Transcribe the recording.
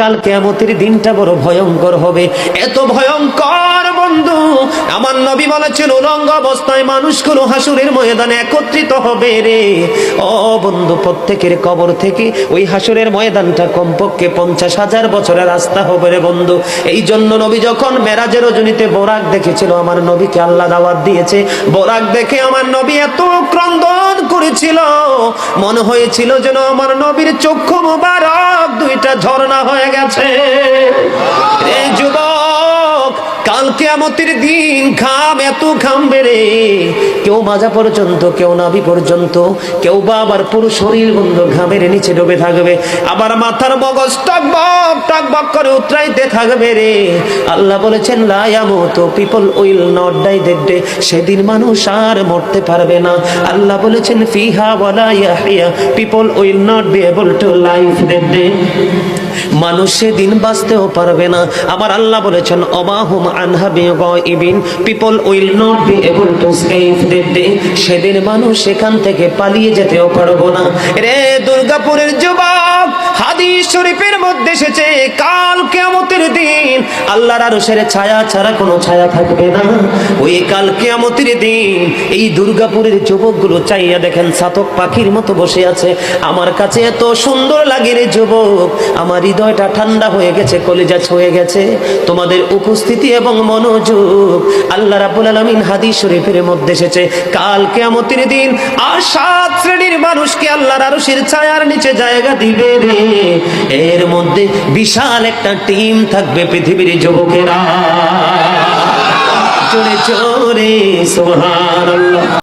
কাল কিয়ামতের দিনটা বড় ভয়ঙ্কর হবে, এত ভয়ঙ্কর বন্ধু। আমার নবী বলেছেন উলঙ্গ অবস্থায় মানুষগুলো হাসুরের ময়দানে একত্রিত হবে রে। ও বন্ধু, প্রত্যেকের কবর থেকে ওই হাসুরের ময়দানটা কমপক্ষে 50,000 বছরের রাস্তা হবে রে বন্ধু। এই জন্য নবী যখন মেরাজের রজনীতে বোরাক দেখেছিল, আমার নবীকে আল্লাহ দাওয়াত দিয়েছে, বোরাক দেখে আমার নবী এত ক্রন্দন করেছিল, মনে হয়েছিল যেন আমার নবীর চক্ষু মুবারক দুইটা ঝর্ণা হয়ে গেছে। এই যুবক, কাল কিয়ামতের দিন ঘাম এত ঘামবে রে, কেউ মাজা পর্যন্ত, কেউ নাভি পর্যন্ত, কেউ বা আবার পুরো শরীর বন্ধু ঘামের নিচে ডুবে থাকবে, আবার মাথার মগজ টকবক টকবক করে উতরাইতে থাকবে রে। আল্লাহ বলেছেন লা ইয়ামুতু, people will not die that day, সেদিন মানুষ আর মরতে পারবে না। আল্লাহ বলেছেন ফিহা ওয়ালা ইয়াহইয়া, people will not be able to live that day, মানুষ সেদিন বাঁচতেও পারবে না। আমার আল্লাহ বলেছেন অমাহুম আনহা বিগাইবিন, people will not be able to escape that day, সেদিন মানুষ সেখান থেকে পালিয়ে যেতেও পারবো না রে। দুর্গাপুরের যুবক, হাদিস শরীফের মধ্যে এসেছে কাল কিয়ামতের দিন আল্লাহর আরশের ছায়া ছাড়া কোনো ছায়া থাকবে না। ওই কাল কিয়ামতের দিন এই দুর্গাপুরের যুবকগুলো চাইয়া দেখেন চাতক পাখির মতো বসে আছে। আমার কাছে এত সুন্দর লাগে রে যুবক, আমার হৃদয়টা ঠান্ডা হয়ে গেছে, কলিজা ছুঁয়ে গেছে তোমাদের উপস্থিতি এবং মনোযোগ। আল্লাহ রাব্বুল আলামিন হাদিস শরীফের মধ্যে এসেছে কাল কিয়ামতের দিন আর 7 শ্রেণীর মানুষকে আল্লাহর আরশের ছায়ার নিচে জায়গা দিবে রে। এর মধ্যে বিশাল একটা টিম থাকবে পৃথিবীর যুবকেরা। জোরে জোরে সুবহানাল্লাহ।